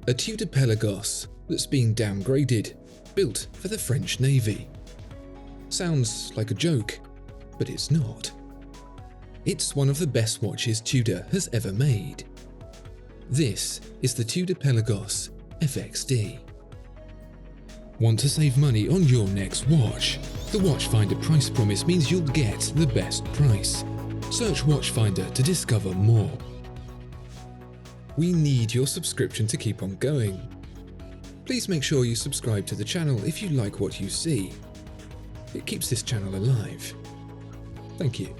A Tudor Pelagos that's been downgraded, built for the French Navy. Sounds like a joke, but it's not. It's one of the best watches Tudor has ever made. This is the Tudor Pelagos FXD. Want to save money on your next watch? The Watchfinder price promise means you'll get the best price. Search Watchfinder to discover more. We need your subscription to keep on going. Please make sure you subscribe to the channel if you like what you see. It keeps this channel alive. Thank you.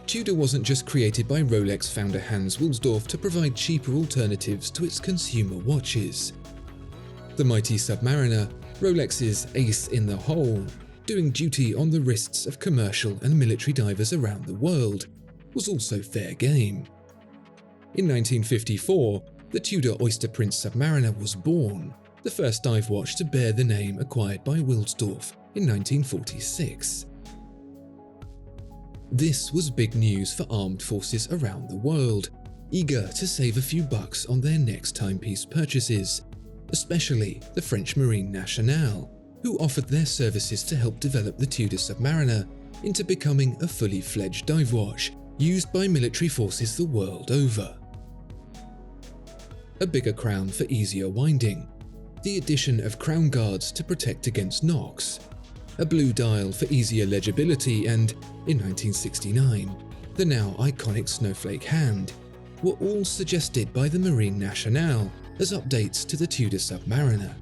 Tudor wasn't just created by Rolex founder Hans Wilsdorf to provide cheaper alternatives to its consumer watches. The mighty Submariner, Rolex's ace in the hole, doing duty on the wrists of commercial and military divers around the world, was also fair game. In 1954, the Tudor Oyster Prince Submariner was born, the first dive watch to bear the name acquired by Wilsdorf in 1946. This was big news for armed forces around the world, eager to save a few bucks on their next timepiece purchases, especially the French Marine Nationale, who offered their services to help develop the Tudor Submariner into becoming a fully fledged dive watch used by military forces the world over. A bigger crown for easier winding, the addition of crown guards to protect against knocks, a blue dial for easier legibility, and, in 1969, the now iconic snowflake hand, were all suggested by the Marine Nationale as updates to the Tudor Submariner.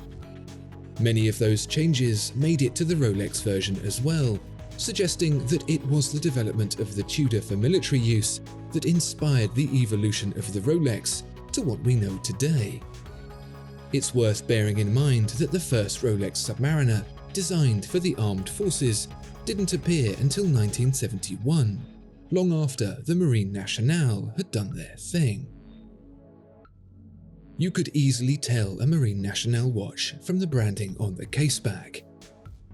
Many of those changes made it to the Rolex version as well, suggesting that it was the development of the Tudor for military use that inspired the evolution of the Rolex to what we know today. It's worth bearing in mind that the first Rolex Submariner, designed for the armed forces, didn't appear until 1971, long after the Marine Nationale had done their thing. You could easily tell a Marine Nationale watch from the branding on the caseback.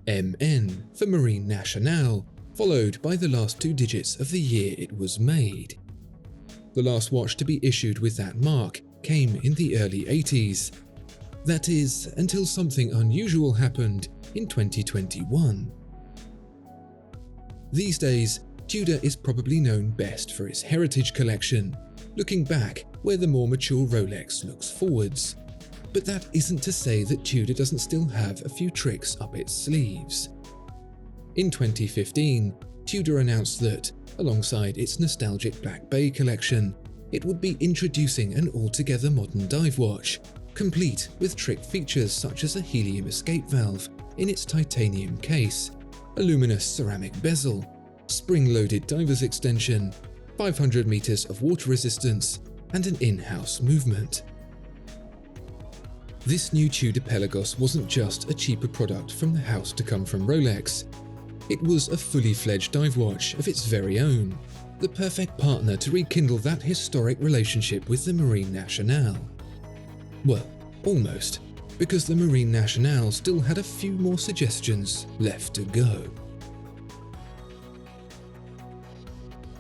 MN for Marine Nationale, followed by the last two digits of the year it was made. The last watch to be issued with that mark came in the early 80s. That is, until something unusual happened in 2021. These days, Tudor is probably known best for its heritage collection, looking back where the more mature Rolex looks forwards. But that isn't to say that Tudor doesn't still have a few tricks up its sleeves. In 2015, Tudor announced that, alongside its nostalgic Black Bay collection, it would be introducing an altogether modern dive watch, complete with trick features such as a helium escape valve in its titanium case, a luminous ceramic bezel, spring-loaded diver's extension, 500 meters of water resistance, and an in-house movement. This new Tudor Pelagos wasn't just a cheaper product from the house to come from Rolex. It was a fully fledged dive watch of its very own, the perfect partner to rekindle that historic relationship with the Marine Nationale. Well, almost, because the Marine Nationale still had a few more suggestions left to go.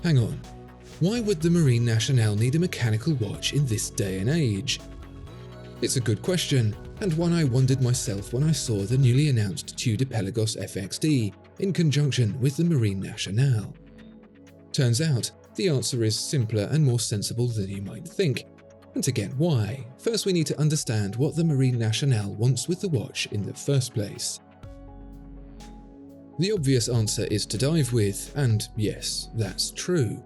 Hang on, why would the Marine Nationale need a mechanical watch in this day and age? It's a good question, and one I wondered myself when I saw the newly announced Tudor Pelagos FXD in conjunction with the Marine Nationale. Turns out, the answer is simpler and more sensible than you might think. And to get why, first we need to understand what the Marine Nationale wants with the watch in the first place. The obvious answer is to dive with, and yes, that's true.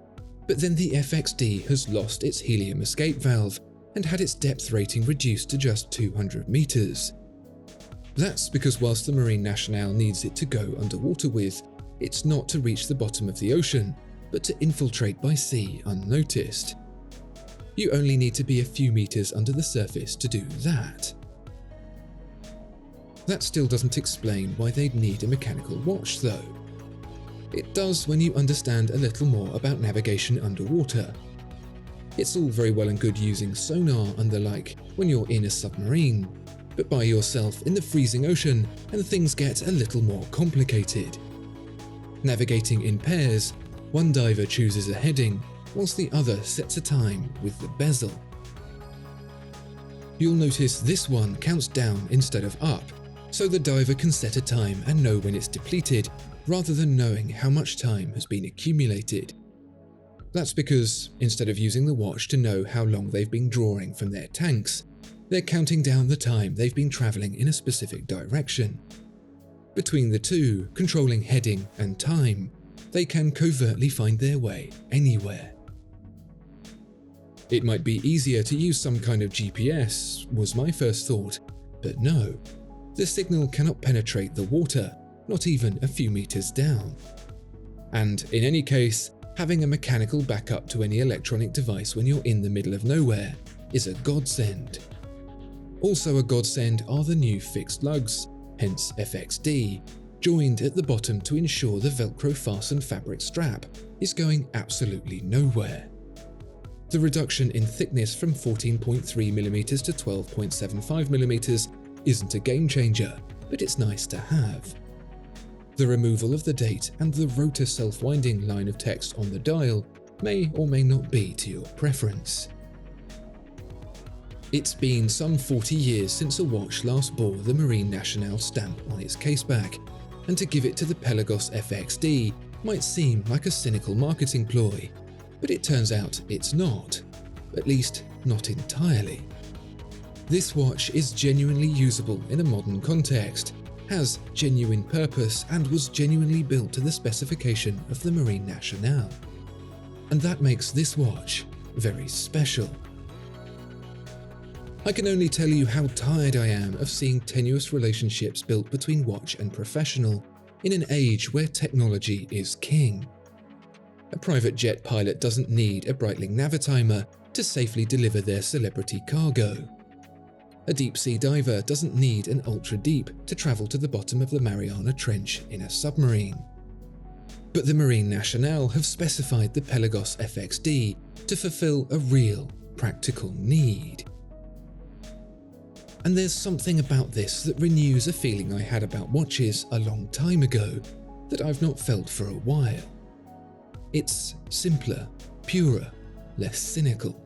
But then the FXD has lost its helium escape valve and had its depth rating reduced to just 200 meters. That's because whilst the Marine Nationale needs it to go underwater with, it's not to reach the bottom of the ocean, but to infiltrate by sea unnoticed. You only need to be a few meters under the surface to do that. That still doesn't explain why they'd need a mechanical watch though. It does when you understand a little more about navigation underwater. It's all very well and good using sonar and the like when you're in a submarine, but by yourself in the freezing ocean and things get a little more complicated. Navigating in pairs, one diver chooses a heading, whilst the other sets a time with the bezel. You'll notice this one counts down instead of up, so the diver can set a time and know when it's depleted, rather than knowing how much time has been accumulated. That's because, instead of using the watch to know how long they've been drawing from their tanks, they're counting down the time they've been travelling in a specific direction. Between the two, controlling heading and time, they can covertly find their way anywhere. It might be easier to use some kind of GPS, was my first thought, but no. The signal cannot penetrate the water, not even a few meters down. And in any case, having a mechanical backup to any electronic device when you're in the middle of nowhere is a godsend. Also a godsend are the new fixed lugs, hence FXD, joined at the bottom to ensure the Velcro fastened fabric strap is going absolutely nowhere. The reduction in thickness from 14.3mm to 12.75mm isn't a game changer, but it's nice to have. The removal of the date and the rotor self-winding line of text on the dial may or may not be to your preference. It's been some 40 years since a watch last bore the Marine Nationale stamp on its caseback, and to give it to the Pelagos FXD might seem like a cynical marketing ploy, but it turns out it's not, at least not entirely. This watch is genuinely usable in a modern context, has genuine purpose, and was genuinely built to the specification of the Marine Nationale. And that makes this watch very special. I can only tell you how tired I am of seeing tenuous relationships built between watch and professional in an age where technology is king. A private jet pilot doesn't need a Breitling Navitimer to safely deliver their celebrity cargo. A deep-sea diver doesn't need an ultra-deep to travel to the bottom of the Mariana Trench in a submarine. But the Marine Nationale have specified the Pelagos FXD to fulfill a real, practical need. And there's something about this that renews a feeling I had about watches a long time ago that I've not felt for a while. It's simpler, purer, less cynical.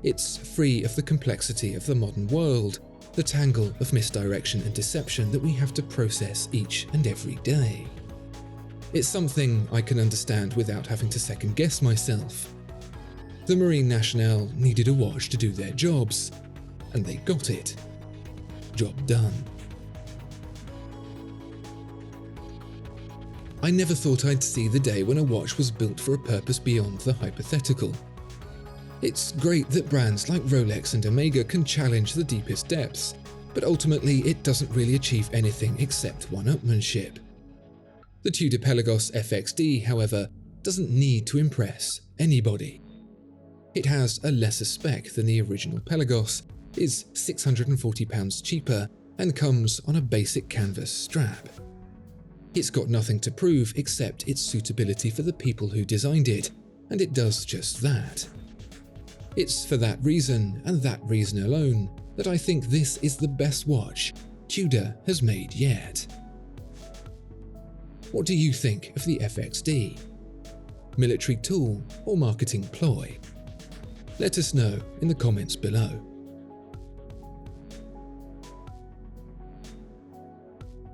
It's free of the complexity of the modern world, the tangle of misdirection and deception that we have to process each and every day. It's something I can understand without having to second-guess myself. The Marine Nationale needed a watch to do their jobs, and they got it. Job done. I never thought I'd see the day when a watch was built for a purpose beyond the hypothetical. It's great that brands like Rolex and Omega can challenge the deepest depths, but ultimately it doesn't really achieve anything except one-upmanship. The Tudor Pelagos FXD, however, doesn't need to impress anybody. It has a lesser spec than the original Pelagos, is £640 cheaper, and comes on a basic canvas strap. It's got nothing to prove except its suitability for the people who designed it, and it does just that. It's for that reason, and that reason alone, that I think this is the best watch Tudor has made yet. What do you think of the FXD? Military tool or marketing ploy? Let us know in the comments below.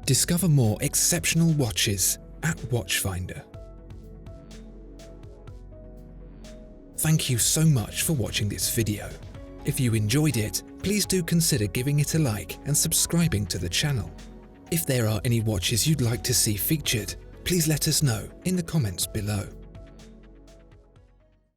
Discover more exceptional watches at Watchfinder. Thank you so much for watching this video. If you enjoyed it, please do consider giving it a like and subscribing to the channel. If there are any watches you'd like to see featured, please let us know in the comments below.